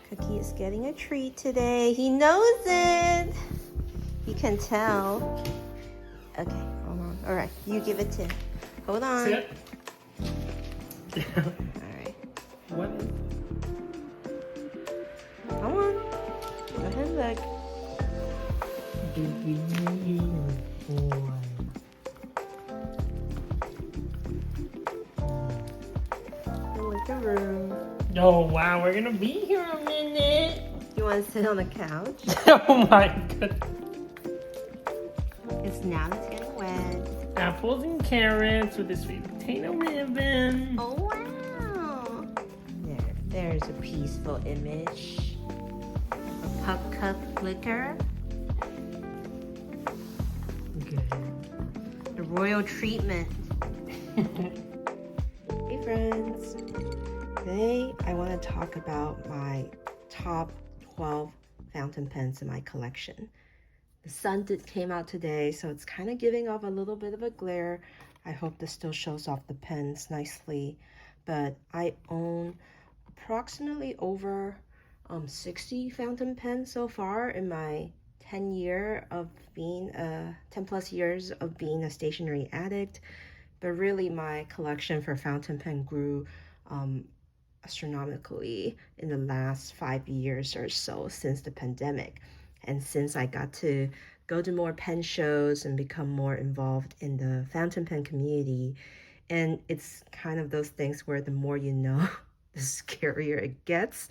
Cookie is getting a treat today. He knows it. You can tell. Okay, hold on. All right, you give it to him. Hold on. Sit. All right. What is Come on. Go ahead and look. Look around. Oh wow, we're gonna be here a minute. You want to sit on the couch? Oh my god. It's now it's getting wet. Apples and carrots with a sweet potato ribbon. Oh wow! There's a peaceful image. A pup cup flicker. Good. The royal treatment. Hey friends. Today I want to talk about my top 12 fountain pens in my collection. The sun came out today, so it's kind of giving off a little bit of a glare. I hope this still shows off the pens nicely. But I own approximately over 60 fountain pens so far in my 10 plus years of being a stationery addict. But really my collection for fountain pen grew astronomically in the last 5 years or so since the pandemic. And since I got to go to more pen shows and become more involved in the fountain pen community, and it's kind of those things where the more you know, the scarier it gets,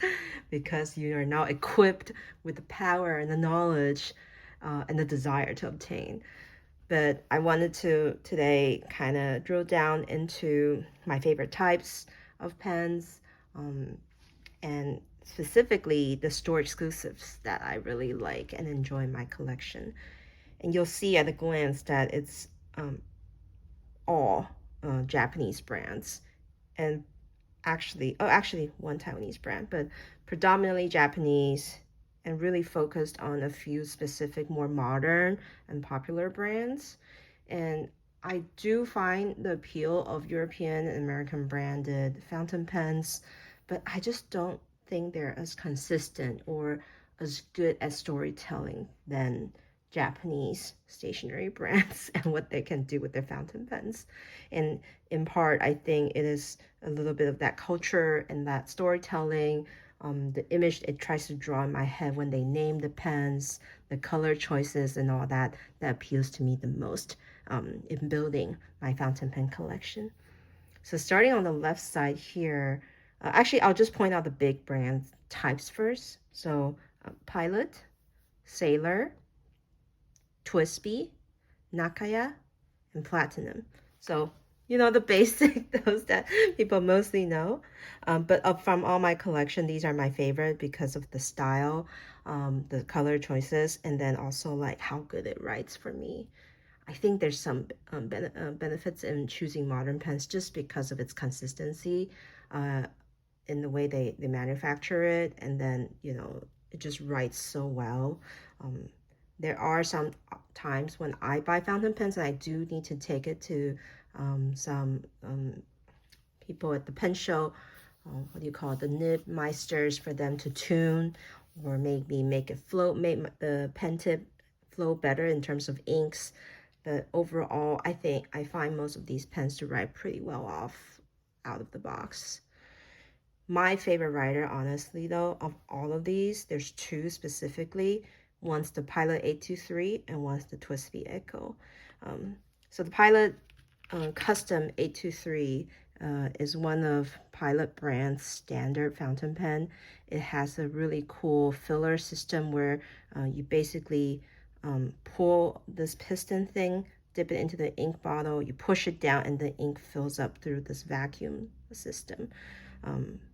because you are now equipped with the power and the knowledge and the desire to obtain. But I wanted to today kind of drill down into my favorite types of pens, and specifically the store exclusives that I really like and enjoy in my collection. And you'll see at a glance that it's all Japanese brands, and actually one Taiwanese brand, but predominantly Japanese, and really focused on a few specific more modern and popular brands. And I do find the appeal of European and American branded fountain pens, but I just don't think they're as consistent or as good at storytelling than Japanese stationery brands and what they can do with their fountain pens. And in part, I think it is a little bit of that culture and that storytelling, the image it tries to draw in my head when they name the pens, the color choices and all that appeals to me the most in building my fountain pen collection. So starting on the left side here, actually I'll just point out the big brand types first. So Pilot, Sailor, Twsbi, Nakaya, and Platinum. So you know the basic, those that people mostly know. But from all my collection, these are my favorite because of the style, the color choices, and then also like how good it writes for me. I think there's some benefits in choosing modern pens just because of its consistency in the way they manufacture it, and then you know it just writes so well. There are some times when I buy fountain pens and I do need to take it to some people at the pen show, what do you call it, the nib meisters, for them to tune or maybe make it float, make the pen tip flow better in terms of inks. But overall, I think I find most of these pens to write pretty well off out of the box. My favorite writer, honestly though, of all of these, there's two specifically. One's the Pilot 823 and one's the Twsbi Echo. So the Pilot Custom 823 is one of Pilot brand's standard fountain pen. It has a really cool filler system where you basically pull this piston thing, dip it into the ink bottle, you push it down, and the ink fills up through this vacuum system.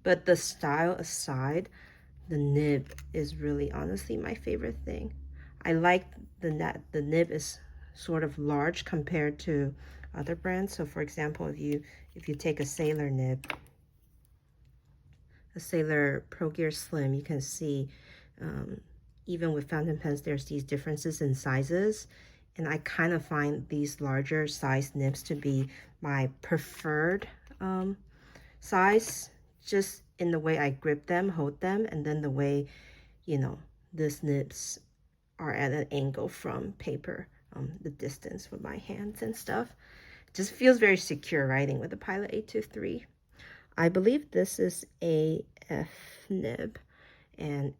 But the style aside, the nib is really honestly my favorite thing. I like the nib is sort of large compared to other brands. So for example, if you take a Sailor nib, a Sailor Pro Gear Slim, you can see even with fountain pens there's these differences in sizes, and I kind of find these larger size nibs to be my preferred size, just in the way I grip them, hold them, and then the way, you know, these nibs are at an angle from paper, the distance with my hands and stuff. It just feels very secure writing with the Pilot 823. I believe this is a F nib, and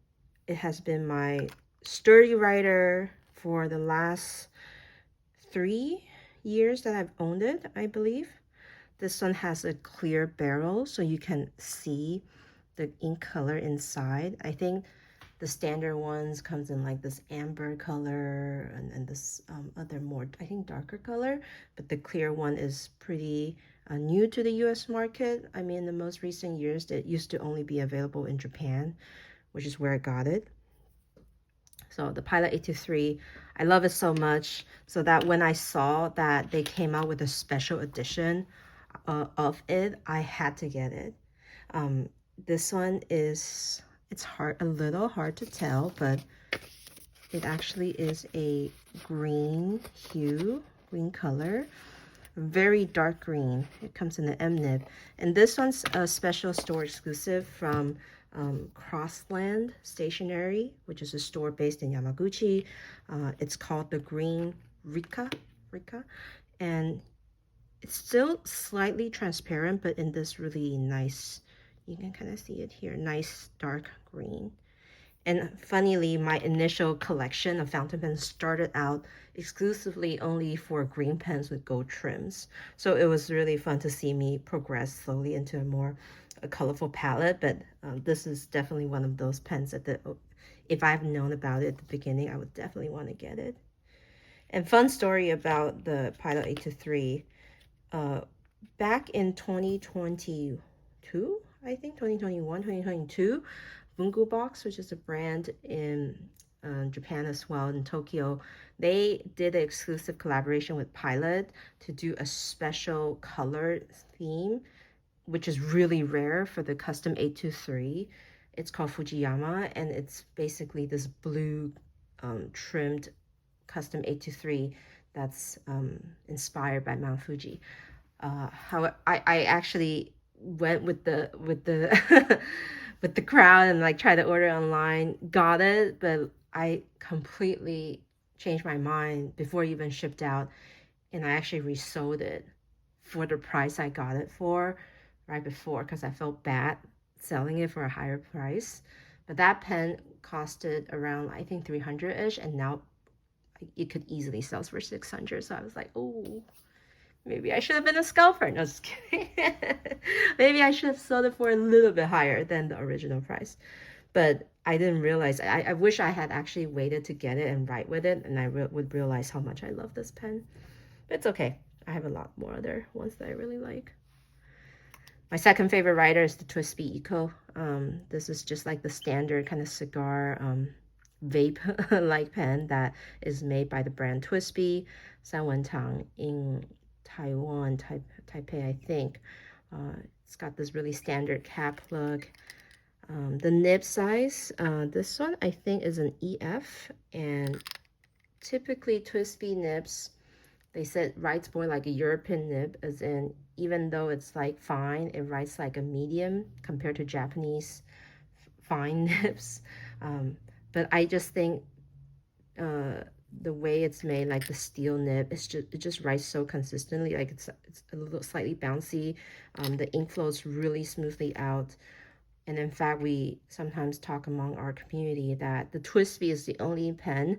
it has been my sturdy writer for the last 3 years that I've owned it, I believe. This one has a clear barrel, so you can see the ink color inside. I think the standard ones comes in like this amber color and this other more, I think, darker color, but the clear one is pretty new to the US market. I mean, in the most recent years, it used to only be available in Japan, which is where I got it. So the Pilot 823, I love it so much, so that when I saw that they came out with a special edition of it, I had to get it. This one is, it's a little hard to tell, but it actually is a green hue, green color, very dark green. It comes in the M nib, and this one's a special store exclusive from Crossland Stationery, which is a store based in Yamaguchi. It's called the Green Rika, and it's still slightly transparent, but in this really nice, you can kind of see it here, nice dark green. And funnily, my initial collection of fountain pens started out exclusively only for green pens with gold trims. So it was really fun to see me progress slowly into a colorful palette. But this is definitely one of those pens that if I've known about it at the beginning, I would definitely want to get it. And fun story about the Pilot 823. Back in 2022, I think 2021, 2022, Bungu Box, which is a brand in Japan as well, in Tokyo, they did an exclusive collaboration with Pilot to do a special color theme, which is really rare for the custom 823. It's called Fujiyama, and it's basically this blue trimmed custom 823 that's inspired by Mount Fuji. How I actually went with the with the crowd and like tried to order online, got it, but I completely changed my mind before it even shipped out, and I actually resold it for the price I got it for right before, because I felt bad selling it for a higher price. But that pen costed around, I think, 300-ish, and now it could easily sell for 600. So I was like, oh, maybe I should have been a scalper. No, just kidding. Maybe I should have sold it for a little bit higher than the original price. But I didn't realize. I wish I had actually waited to get it and write with it, and I would realize how much I love this pen. But it's okay. I have a lot more other ones that I really like. My second favorite writer is the Twsbi Eco. This is just like the standard kind of cigar vape-like pen that is made by the brand Twsbi, Sanwentang in Taiwan, Taipei, I think. It's got this really standard cap look. The nib size, this one I think is an EF, and typically Twsbi nibs, they said writes more like a European nib, as in even though it's like fine, it writes like a medium compared to Japanese fine nibs. But I just think the way it's made, like the steel nib, it just writes so consistently. Like it's a little slightly bouncy. The ink flows really smoothly out. And in fact, we sometimes talk among our community that the Twsbi is the only pen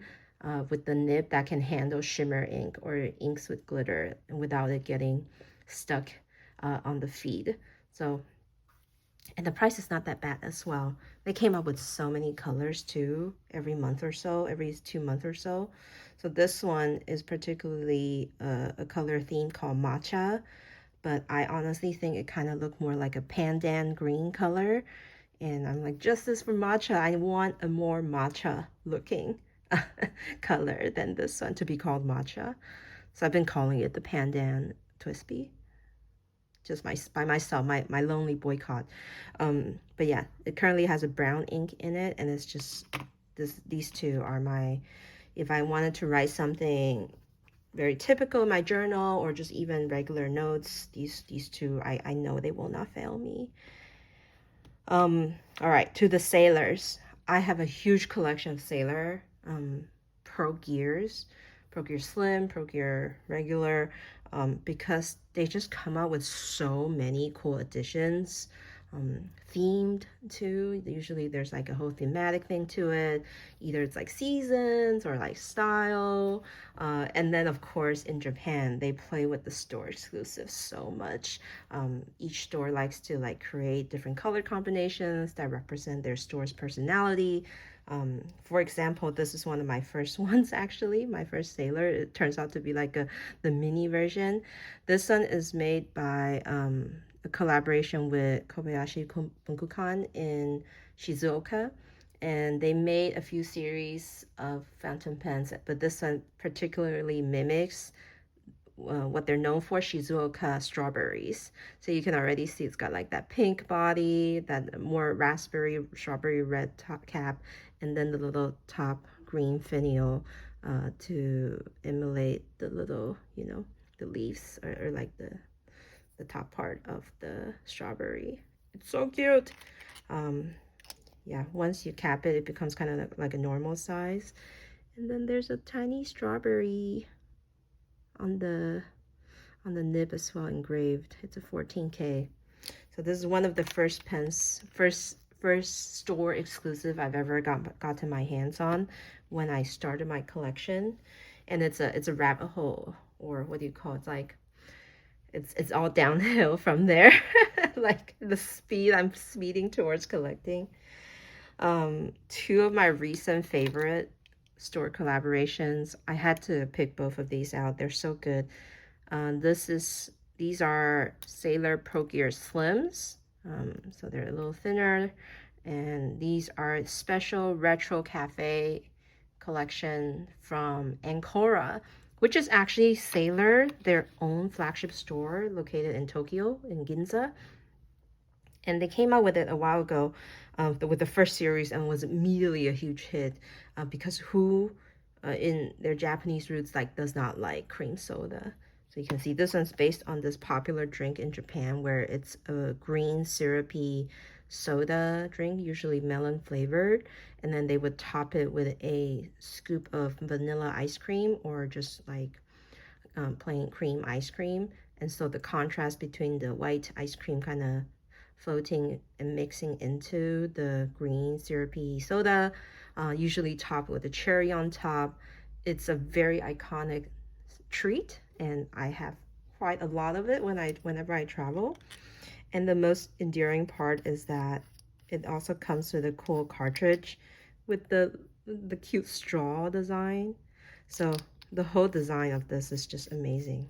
with the nib that can handle shimmer ink or inks with glitter and without it getting stuck on the feed. So, and the price is not that bad as well. They came up with so many colors too, every month or so, every 2 months or so. So this one is particularly a color theme called matcha, but I honestly think it kind of looked more like a pandan green color. And I'm like, justice for matcha. I want a more matcha looking color than this one to be called matcha. So I've been calling it the pandan Twsbi. Just by myself, my lonely boycott. But yeah, it currently has a brown ink in it, and it's just these two are my, if I wanted to write something very typical in my journal or just even regular notes, these two, I know they will not fail me. All right, to the sailors. I have a huge collection of sailor Pro Gears, Pro Gear Slim, Pro Gear Regular, because they just come out with so many cool editions. Themed too. Usually there's like a whole thematic thing to it. Either it's like seasons or like style. And then of course in Japan, they play with the store exclusives so much. Each store likes to like create different color combinations that represent their store's personality. For example, this is one of my first ones actually, my first sailor. It turns out to be like the mini version. This one is made by a collaboration with Kobayashi Bunkukan in Shizuoka. And they made a few series of fountain pens, but this one particularly mimics what they're known for, Shizuoka strawberries. So you can already see it's got like that pink body, that more raspberry, strawberry red top cap, and then the little top green finial to emulate the little, the leaves or like the top part of the strawberry. It's so cute. Yeah, once you cap it, it becomes kind of like a normal size. And then there's a tiny strawberry on the nib as well, engraved. It's a 14K. So this is one of the first pens, first store exclusive I've ever gotten my hands on when I started my collection. And it's a rabbit hole, or what do you call it? It's like it's all downhill from there. Like the speed I'm speeding towards collecting. Two of my recent favorite store collaborations. I had to pick both of these out. They're so good. These are Sailor Pro Gear Slims. So they're a little thinner. And these are special retro cafe collection from Ancora, which is actually Sailor, their own flagship store located in Tokyo, in Ginza. And they came out with it a while ago with the first series, and was immediately a huge hit because who in their Japanese roots like does not like cream soda. So you can see this one's based on this popular drink in Japan where it's a green syrupy soda drink, usually melon flavored, and then they would top it with a scoop of vanilla ice cream or just like plain cream ice cream. And so the contrast between the white ice cream kind of floating and mixing into the green syrupy soda, usually topped with a cherry on top. It's a very iconic treat, and I have quite a lot of it whenever I travel. And the most endearing part is that it also comes with a cool cartridge with the cute straw design. So the whole design of this is just amazing.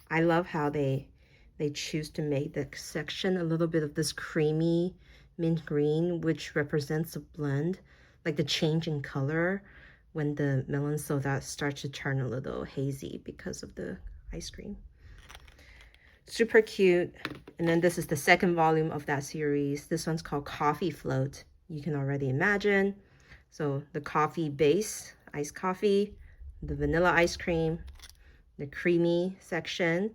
I love how they choose to make the section a little bit of this creamy mint green, which represents a blend, like the change in color when the melon soda starts to turn a little hazy because of the ice cream. Super cute. And then this is the second volume of that series. This one's called Coffee Float. You can already imagine. So the coffee base, iced coffee, the vanilla ice cream, the creamy section,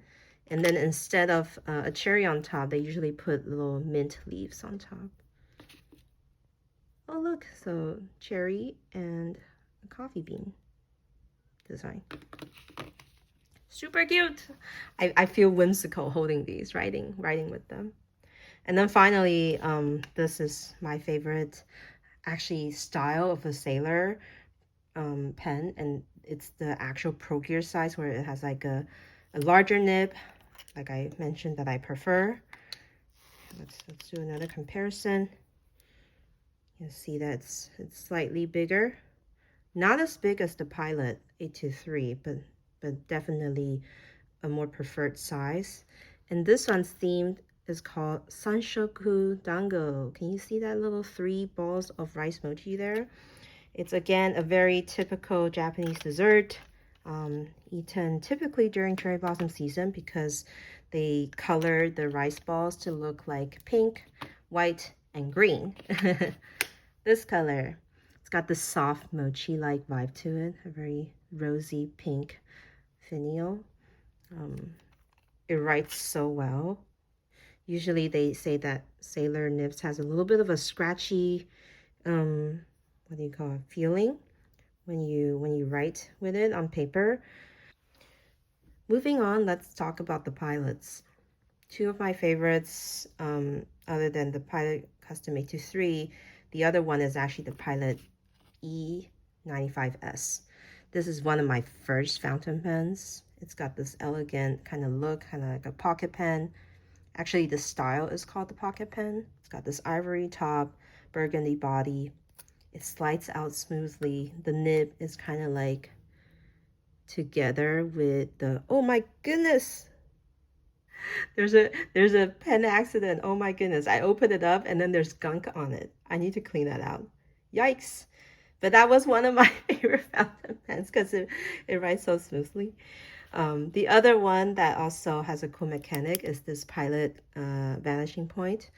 and then instead of a cherry on top, they usually put little mint leaves on top. Oh look, so cherry and a coffee bean design. Super cute. I feel whimsical holding these, writing with them. And then finally, this is my favorite actually style of a sailor pen, and it's the actual Pro Gear size where it has like a larger nib, like I mentioned that I prefer. Let's do another comparison. You see that it's slightly bigger, not as big as the Pilot 823, but definitely a more preferred size. And this one's theme is called Sanshoku Dango. Can you see that little 3 balls of rice mochi there? It's again a very typical Japanese dessert, eaten typically during cherry blossom season because they color the rice balls to look like pink, white, and green. This color, it's got the soft mochi-like vibe to it, a very rosy pink finial. It writes so well. Usually they say that Sailor Nibs has a little bit of a scratchy, what do you call it, feeling when you write with it on paper. Moving on, let's talk about the pilots. Two of my favorites, other than the Pilot Custom 823, the other one is actually the Pilot E95S. This is one of my first fountain pens. It's got this elegant kind of look, kind of like a pocket pen. Actually, the style is called the pocket pen. It's got this ivory top, burgundy body. It slides out smoothly. The nib is kind of like together with the, oh my goodness, there's a pen accident. Oh my goodness. I opened it up and then there's gunk on it. I need to clean that out. Yikes. But that was one of my favorite fountain pens because it writes so smoothly. The other one that also has a cool mechanic is this Pilot vanishing point.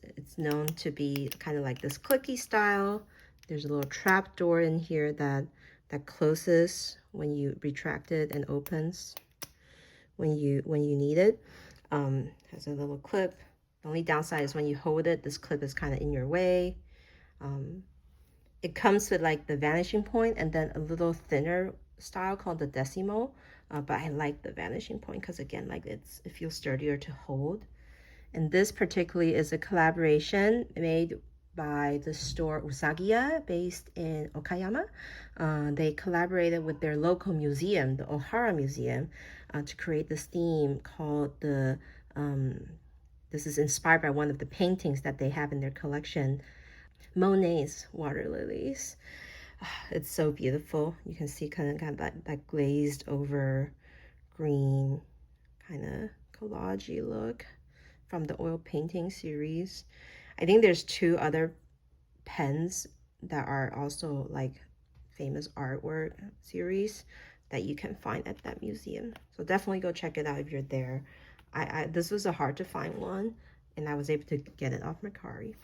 It's known to be kind of like this clicky style. There's a little trap door in here that closes when you retract it and opens when you need it. Has a little clip. The only downside is when you hold it, this clip is kind of in your way. It comes with like the vanishing point and then a little thinner style called the Decimo. But I like the vanishing point because again, like it feels sturdier to hold. And this particularly is a collaboration made by the store Usagiya based in Okayama. They collaborated with their local museum, the Ohara Museum, to create this theme called the, this is inspired by one of the paintings that they have in their collection, Monet's Water Lilies. It's so beautiful. You can see kind of that glazed over green kind of collagey look from the oil painting series. I think there's two other pens that are also like famous artwork series that you can find at that museum. So definitely go check it out if you're there. This was a hard to find one and I was able to get it off Mercari.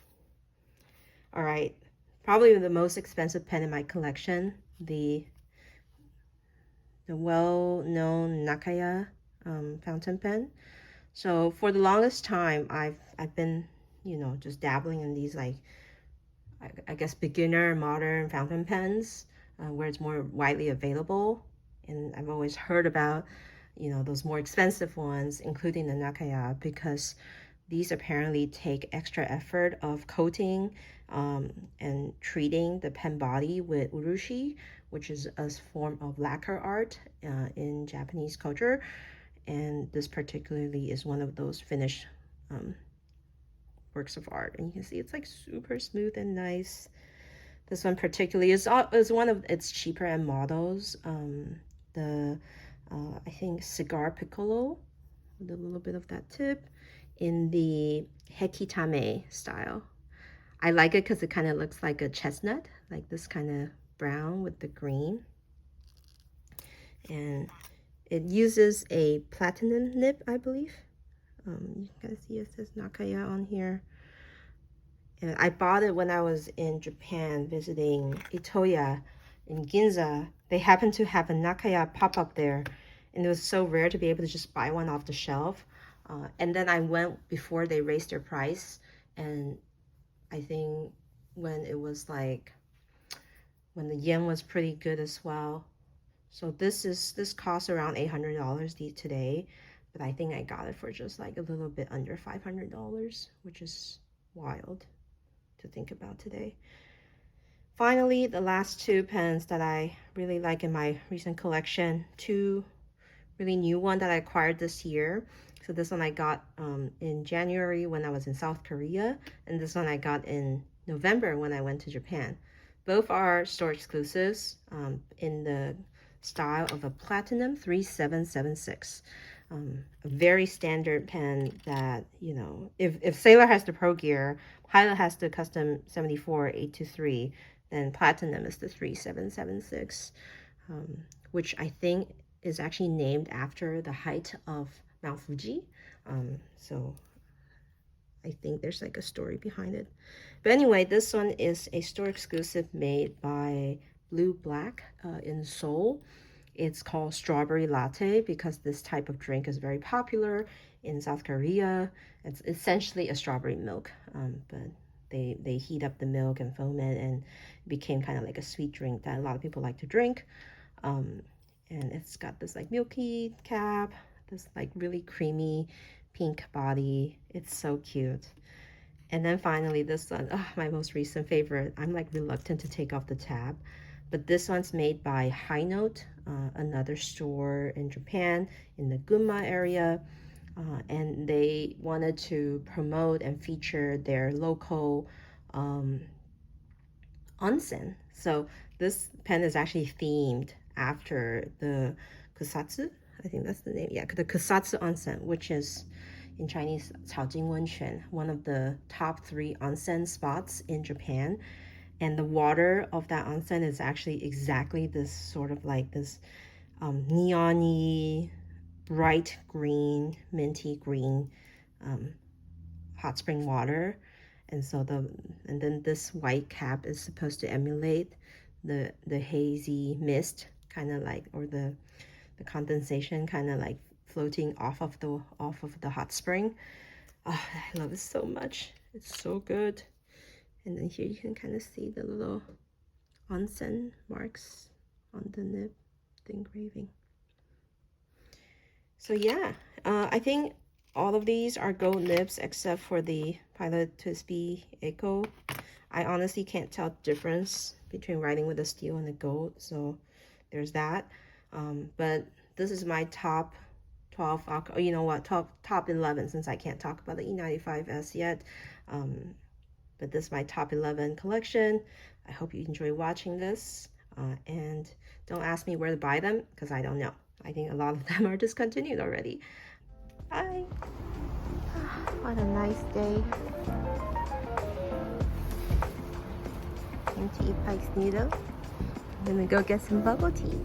All right, probably the most expensive pen in my collection, the well-known Nakaya fountain pen. So for the longest time, I've been, you know, just dabbling in these like, I guess beginner modern fountain pens where it's more widely available. And I've always heard about, you know, those more expensive ones, including the Nakaya, because these apparently take extra effort of coating and treating the pen body with urushi, which is a form of lacquer art in Japanese culture. And this particularly is one of those finished works of art. And you can see it's like super smooth and nice. This one particularly is one of its cheaper end models. I think Cigar Piccolo with a little bit of that tip in the Hekitame style. I like it because it kind of looks like a chestnut, like this kind of brown with the green. And it uses a platinum nib, I believe. You can see it says Nakaya on here. And I bought it when I was in Japan visiting Itoya in Ginza. They happened to have a Nakaya pop-up there. And it was so rare to be able to just buy one off the shelf. And then I went before they raised their price. And I think when it was like, when the yen was pretty good as well. So this costs around $800 today. But I think I got it for just like a little bit under $500, which is wild to think about today. Finally, the last two pens that I really like in my recent collection, two really new one that I acquired this year. So this one I got in January when I was in South Korea, and this one I got in November when I went to Japan. Both are store exclusives in the style of a Platinum 3776. A very standard pen that, you know, if Sailor has the Pro Gear, Pilot has the Custom 74 823, then Platinum is the 3776, which I think is actually named after the height of Mount Fuji. So I think there's like a story behind it. But anyway, this one is a store exclusive made by Blue Black in Seoul. It's called strawberry latte because this type of drink is very popular in South Korea. It's essentially a strawberry milk, but they heat up the milk and foam it, and it became kind of like a sweet drink that a lot of people like to drink. And it's got this like milky cap, this like really creamy pink body. It's so cute. And then finally this one, oh, my most recent favorite. I'm like reluctant to take off the tab, but this one's made by High Note, another store in Japan in the Gunma area. And they wanted to promote and feature their local onsen. So this pen is actually themed after the Kusatsu. I think that's the name. Yeah, the Kusatsu onsen, which is in Chinese 草津温泉, one of the top 3 onsen spots in Japan. And the water of that onsen is actually exactly this sort of like this neon-y, bright green, minty green hot spring water. And so then this white cap is supposed to emulate the hazy mist, kind of like, or the condensation kind of like floating off of the hot spring. Oh, I love it so much. It's so good. And then here you can kind of see the little onsen marks on the nib, the engraving. So yeah, I think all of these are gold nibs except for the Pilot Twsbi Eco. I honestly can't tell the difference between writing with the steel and the gold, so there's that. But this is my top 12, oh, you know what, top 11, since I can't talk about the E95S yet. But this is my top 11 collection. I hope you enjoy watching this, and don't ask me where to buy them because I don't know. I think a lot of them are discontinued already. Bye. What a nice day. Came to eat Pike's Noodle. I'm gonna go get some bubble tea.